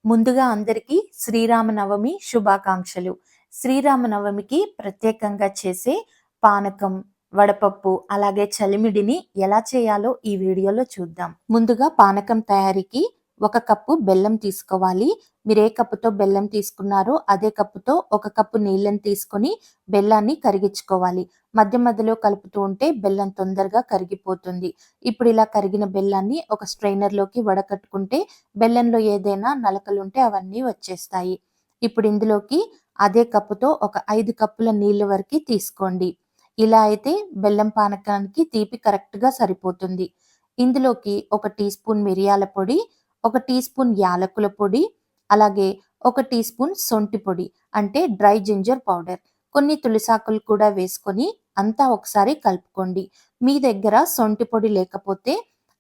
ముందుగా అందరికీ శ్రీరామనవమి శుభాకాంక్షలు. శ్రీరామనవమికి ప్రత్యేకంగా చేసే పానకం, వడపప్పు, అలాగే చలిమిడిని ఎలా చేయాలో ఈ వీడియోలో చూద్దాం. ముందుగా పానకం తయారీకి 1 కప్పు బెల్లం తీసుకోవాలి. మీరు ఏ కప్పుతో బెల్లం తీసుకున్నారో అదే కప్పుతో 1 కప్పు నీళ్ళని తీసుకొని బెల్లాన్ని కరిగించుకోవాలి. మధ్య మధ్యలో కలుపుతూ ఉంటే బెల్లం తొందరగా కరిగిపోతుంది. ఇప్పుడు ఇలా కరిగిన బెల్లాన్ని ఒక స్ట్రైనర్‌లోకి వడకట్టుకుంటే బెల్లంలో ఏదైనా నలకలుంటే అవన్నీ వచ్చేస్తాయి. ఇప్పుడు ఇందులోకి అదే కప్పుతో ఒక 5 కప్పుల నీళ్ల వరకి తీసుకోండి. ఇలా అయితే బెల్లం పానకానికి తీపి కరెక్ట్‌గా సరిపోతుంది. ఇందులోకి 1 టీ స్పూన్ మిరియాల పొడి, 1 టీ స్పూన్ యాలకుల పొడి, అలాగే 1 టీ స్పూన్ సొంఠి పొడి అంటే డ్రై జింజర్ పౌడర్. కొన్ని తులసాకులు కూడా వేసుకొని అంతా ఒకసారి కలుపుకోండి. మీ దగ్గర సొంఠి పొడి లేకపోతే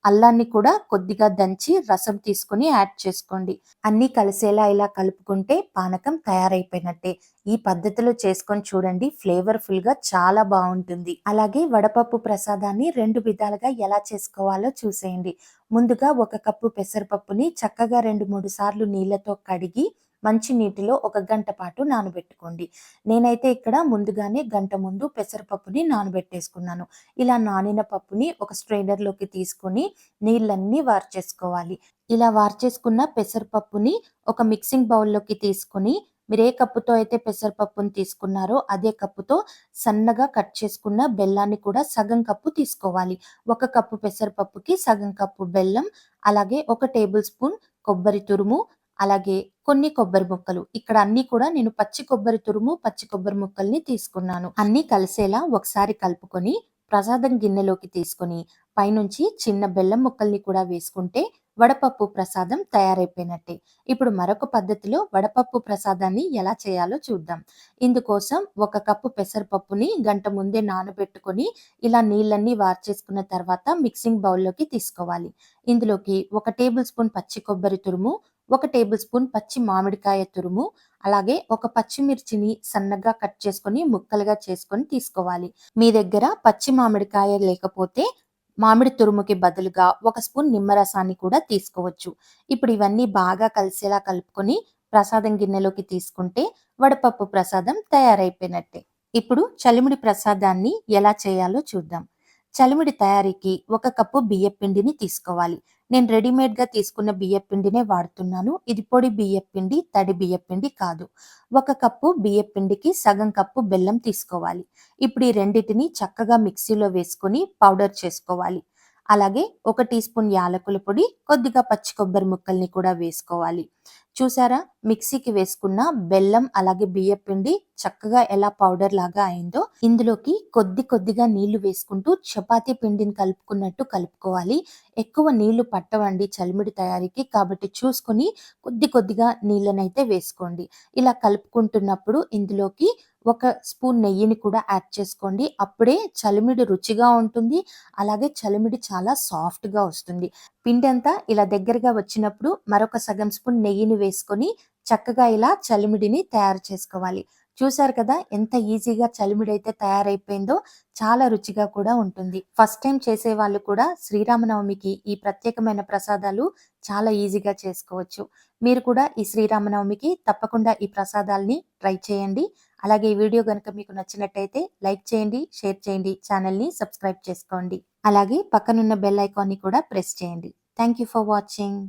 అల్లాన్ని కూడా కొద్దిగా దంచి రసం తీసుకొని యాడ్ చేసుకోండి. అన్నీ కలిసేలా ఇలా కలుపుకుంటే పానకం తయారైపోయినట్టే. ఈ పద్ధతిలో చేసుకొని చూడండి, ఫ్లేవర్‌ఫుల్‌గా చాలా బావుంటుంది. అలాగే వడపప్పు ప్రసాదాన్ని 2 విధాలుగా ఎలా చేసుకోవాలో చూసేయండి. ముందుగా 1 కప్పు పెసరపప్పుని చక్కగా 2, 3 సార్లు నీళ్లతో కడిగి మంచి నీటిలో 1 గంట పాటు నానబెట్టుకోండి. నేనైతే ఇక్కడ ముందుగానే గంట ముందు పెసరపప్పుని నానబెట్టేసుకున్నాను. ఇలా నానిన పప్పుని ఒక స్ట్రైనర్‌లోకి తీసుకొని నీళ్ళన్నీ వార్చేసుకోవాలి. ఇలా వార్చేసుకున్న పెసరపప్పుని ఒక మిక్సింగ్ బౌల్‌లోకి తీసుకొని మీరు ఏ కప్పుతో అయితే పెసరపప్పుని తీసుకున్నారో అదే కప్పుతో సన్నగా కట్ చేసుకున్న బెల్లాన్ని కూడా సగం కప్పు తీసుకోవాలి. 1 కప్పు పెసరపప్పుకి సగం కప్పు బెల్లం, అలాగే 1 టేబుల్ స్పూన్ కొబ్బరి తురుము, అలాగే కొన్ని కొబ్బరి ముక్కలు. ఇక్కడ అన్నీ కూడా నేను పచ్చి కొబ్బరి తురుము, పచ్చి కొబ్బరి ముక్కల్ని తీసుకున్నాను. అన్నీ కలిసేలా ఒకసారి కలుపుకొని ప్రసాదం గిన్నెలోకి తీసుకొని పైనుంచి చిన్న బెల్లం ముక్కల్ని కూడా వేసుకుంటే వడపప్పు ప్రసాదం తయారైపోయినట్టే. ఇప్పుడు మరొక పద్ధతిలో వడపప్పు ప్రసాదాన్ని ఎలా చేయాలో చూద్దాం. ఇందుకోసం 1 కప్పు పెసరపప్పుని గంట ముందే నానబెట్టుకొని ఇలా నీళ్ళన్నీ వార్చేసుకున్న తర్వాత మిక్సింగ్ బౌల్‌లోకి తీసుకోవాలి. ఇందులోకి 1 టేబుల్ స్పూన్ పచ్చి కొబ్బరి తురుము, 1 టేబుల్ స్పూన్ పచ్చి మామిడికాయ తురుము, అలాగే ఒక పచ్చిమిర్చిని సన్నగా కట్ చేసుకొని ముక్కలుగా చేసుకొని తీసుకోవాలి. మీ దగ్గర పచ్చి మామిడికాయ లేకపోతే మామిడి తురుముకి బదులుగా 1 స్పూన్ నిమ్మరసాన్ని కూడా తీసుకోవచ్చు. ఇప్పుడు ఇవన్నీ బాగా కలిసేలా కలుపుకొని ప్రసాదం గిన్నెలోకి తీసుకుంటే వడపప్పు ప్రసాదం తయారైపోయినట్టే. ఇప్పుడు చలిమిడి ప్రసాదాన్ని ఎలా చేయాలో చూద్దాం. చలిమిడి తయారీకి 1 కప్పు బియ్యపిండిని తీసుకోవాలి. నేను రెడీమేడ్‌గా తీసుకున్న బియ్యపిండినే వాడుతున్నాను. ఇది పొడి బియ్యపిండి, తడి బియ్యపిండి కాదు. 1 కప్పు బియ్యపిండికి సగం కప్పు బెల్లం తీసుకోవాలి. ఇప్పుడు ఈ రెండిటిని చక్కగా మిక్సీలో వేసుకొని పౌడర్ చేసుకోవాలి. అలాగే 1 టీ స్పూన్ యాలకుల పొడి, కొద్దిగా పచ్చి కొబ్బరి ముక్కల్ని కూడా వేసుకోవాలి. చూసారా, మిక్సీకి వేసుకున్న బెల్లం అలాగే బియ్యపిండి చక్కగా ఎలా పౌడర్ లాగా అయిందో. ఇందులోకి కొద్దిగా నీళ్లు వేసుకుంటూ చపాతీ పిండిని కలుపుకున్నట్టు కలుపుకోవాలి. ఎక్కువ నీళ్లు పట్టవండి చలిమిడి తయారీకి, కాబట్టి చూసుకొని కొద్దిగా నీళ్ళనైతే వేసుకోండి. ఇలా కలుపుకుంటున్నప్పుడు ఇందులోకి 1 స్పూన్ నెయ్యిని కూడా యాడ్ చేసుకోండి. అప్పుడే చలిమిడి రుచిగా ఉంటుంది. అలాగే చలిమిడి చాలా సాఫ్ట్‌గా వస్తుంది. పిండంతా ఇలా దగ్గరగా వచ్చినప్పుడు మరొక సగం స్పూన్ నెయ్యిని వేసుకొని చక్కగా ఇలా చలిమిడిని తయారు చేసుకోవాలి. చూసారు కదా ఎంత ఈజీగా చలిమిడైతే తయారైపోయిందో. చాలా రుచిగా కూడా ఉంటుంది. ఫస్ట్ టైం చేసేవాళ్ళు కూడా శ్రీరామనవమికి ఈ ప్రత్యేకమైన ప్రసాదాలు చాలా ఈజీగా చేసుకోవచ్చు. మీరు కూడా ఈ శ్రీరామనవమికి తప్పకుండా ఈ ప్రసాదాల్ని ట్రై చేయండి. అలాగే ఈ వీడియో గనుక మీకు నచ్చినట్టయితే లైక్ చేయండి, షేర్ చేయండి, ఛానల్‌ని సబ్స్క్రైబ్ చేసుకోండి. అలాగే పక్కనున్న బెల్ ఐకాన్‌ని కూడా ప్రెస్ చేయండి. Thank you for watching.